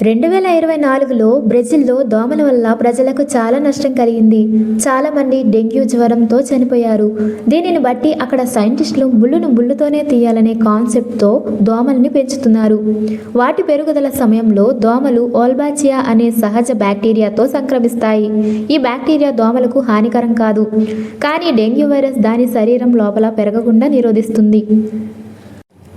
2024లో బ్రెజిల్లో దోమల వల్ల ప్రజలకు చాలా నష్టం కలిగింది. చాలా మంది డెంగ్యూ జ్వరంతో చనిపోయారు. దీనిని బట్టి అక్కడ సైంటిస్టులు ముళ్ళును ముళ్ళుతోనే తీయాలనే కాన్సెప్ట్తో దోమల్ని పెంచుతున్నారు. వాటి పెరుగుదల సమయంలో దోమలు ఓల్బాచియా అనే సహజ బ్యాక్టీరియాతో సంక్రమిస్తాయి. ఈ బ్యాక్టీరియా దోమలకు హానికరం కాదు, కానీ డెంగ్యూ వైరస్ దాని శరీరం లోపల పెరగకుండా నిరోధిస్తుంది.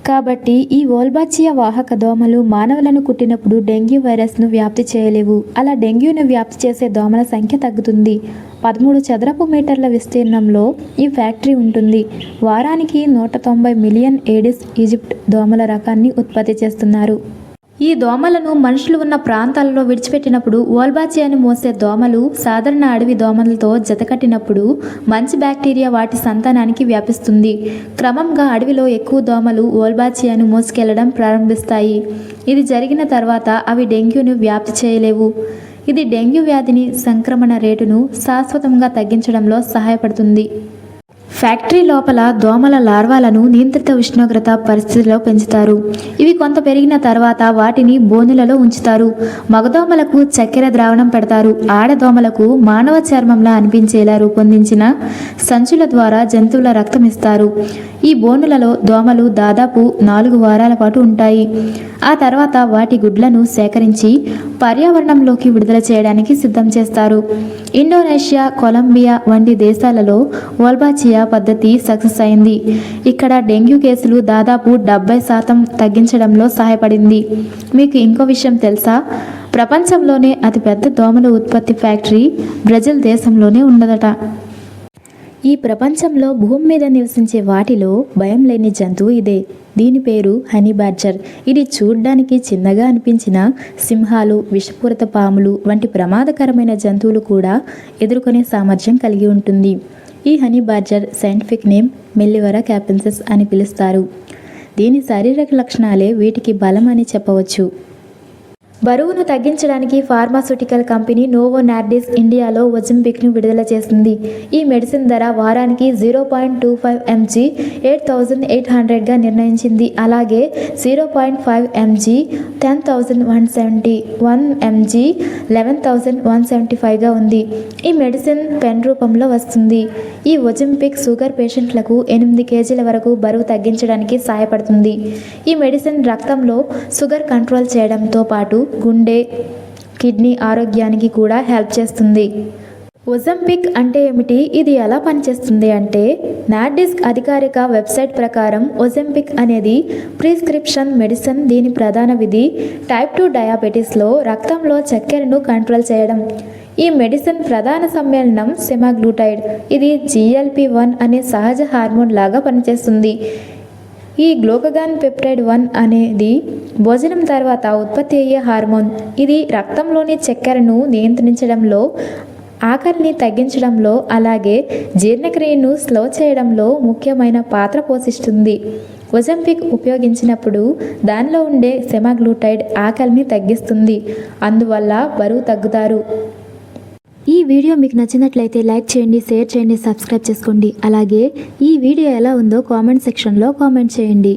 కాబట్టి ఈ వోల్బాచియా వాహక దోమలు మానవులను కుట్టినప్పుడు డెంగ్యూ వైరస్ను వ్యాప్తి చేయలేవు. అలా డెంగ్యూను వ్యాప్తి చేసే దోమల సంఖ్య తగ్గుతుంది. 13 చదరపు మీటర్ల విస్తీర్ణంలో ఈ ఫ్యాక్టరీ ఉంటుంది. వారానికి 190 మిలియన్ ఏడిస్ ఈజిప్ట్ దోమల రకాన్ని ఉత్పత్తి చేస్తున్నారు. ఈ దోమలను మనుషులు ఉన్న ప్రాంతాలలో విడిచిపెట్టినప్పుడు వోల్బాచియాను మోసే దోమలు సాధారణ అడవి దోమలతో జతకట్టినప్పుడు మంచి బ్యాక్టీరియా వాటి సంతానానికి వ్యాపిస్తుంది. క్రమంగా అడవిలో ఎక్కువ దోమలు వోల్బాచియాను మోసుకెళ్లడం ప్రారంభిస్తాయి. ఇది జరిగిన తర్వాత అవి డెంగ్యూను వ్యాప్తి చేయలేవు. ఇది డెంగ్యూ వ్యాధిని సంక్రమణ రేటును శాశ్వతంగా తగ్గించడంలో సహాయపడుతుంది. ఫ్యాక్టరీ లోపల దోమల లార్వాలను నియంత్రిత ఉష్ణోగ్రత పరిస్థితిలో పెంచుతారు. ఇవి కొంత పెరిగిన తర్వాత వాటిని బోనులలో ఉంచుతారు. మగదోమలకు చక్కెర ద్రావణం పెడతారు. ఆడదోమలకు మానవ చర్మంలా అనిపించేలా రూపొందించిన సంచుల ద్వారా జంతువుల రక్తం ఇస్తారు. ఈ బోనులలో దోమలు దాదాపు 4 వారాల పాటు ఉంటాయి. ఆ తర్వాత వాటి గుడ్లను సేకరించి పర్యావరణంలోకి విడుదల చేయడానికి సిద్ధం చేస్తారు. ఇండోనేషియా, కొలంబియా వంటి దేశాలలో వోల్బాచియా పద్ధతి సక్సెస్ అయింది. ఇక్కడ డెంగ్యూ కేసులు దాదాపు 70% తగ్గించడంలో సహాయపడింది. మీకు ఇంకో విషయం తెలుసా? ప్రపంచంలోనే అతిపెద్ద దోమల ఉత్పత్తి ఫ్యాక్టరీ బ్రెజిల్ దేశంలోనే ఉన్నదట. ఈ ప్రపంచంలో భూమి మీద నివసించే వాటిలో భయం లేని జంతువు ఇదే. దీని పేరు హనీ బాడ్జర్. ఇది చూడ్డానికి చిన్నగా అనిపించిన సింహాలు, విషపూరిత పాములు వంటి ప్రమాదకరమైన జంతువులు కూడా ఎదుర్కొనే సామర్థ్యం కలిగి ఉంటుంది. ఈ హనీ బాడ్జర్ సైంటిఫిక్ నేమ్ మెల్లివరా క్యాపెన్సిస్ అని పిలుస్తారు. దీని శారీరక లక్షణాలే వీటికి బలం అని చెప్పవచ్చు. బరువును తగ్గించడానికి ఫార్మాస్యూటికల్ కంపెనీ నోవో నార్డిస్క్ ఇండియాలో ఒజెంపిక్ను విడుదల చేసింది. ఈ మెడిసిన్ ధర వారానికి 0.25 mg 8,800గా నిర్ణయించింది. అలాగే 0.5 mg 10,170, 1 mg 11,175గా ఉంది. ఈ మెడిసిన్ పెన్ రూపంలో వస్తుంది. ఈ ఒజెంపిక్ షుగర్ పేషెంట్లకు 8 kg వరకు బరువు తగ్గించడానికి సహాయపడుతుంది. ఈ మెడిసిన్ రక్తంలో షుగర్ కంట్రోల్ చేయడంతో పాటు గుండె, కిడ్నీ ఆరోగ్యానికి కూడా హెల్ప్ చేస్తుంది. ఒజెంపిక్ అంటే ఏమిటి? ఇది ఎలా పనిచేస్తుంది అంటే, నార్డిస్క్ అధికారిక వెబ్సైట్ ప్రకారం ఒజెంపిక్ అనేది ప్రిస్క్రిప్షన్ మెడిసిన్. దీని ప్రధాన విధి టైప్ 2 డయాబెటీస్లో రక్తంలో చక్కెరను కంట్రోల్ చేయడం. ఈ మెడిసిన్ ప్రధాన సమ్మేళనం సెమాగ్లూటైడ్. ఇది GLP-1 అనే సహజ హార్మోన్ లాగా పనిచేస్తుంది. ఈ గ్లూకగాన్ పెప్టైడ్ 1 అనేది భోజనం తర్వాత ఉత్పత్తి అయ్యే హార్మోన్. ఇది రక్తంలోని చక్కెరను నియంత్రించడంలో, ఆకలిని తగ్గించడంలో, అలాగే జీర్ణక్రియను స్లో చేయడంలో ముఖ్యమైన పాత్ర పోషిస్తుంది. ఒజెంపిక్ ఉపయోగించినప్పుడు దానిలో ఉండే సెమాగ్లూటైడ్ ఆకలిని తగ్గిస్తుంది. అందువల్ల బరువు తగ్గుతారు. ఈ వీడియో మీకు నచ్చినట్లయితే లైక్ చేయండి, షేర్ చేయండి, సబ్స్క్రైబ్ చేసుకోండి. అలాగే ఈ వీడియో ఎలా ఉందో కామెంట్ సెక్షన్లో కామెంట్ చేయండి.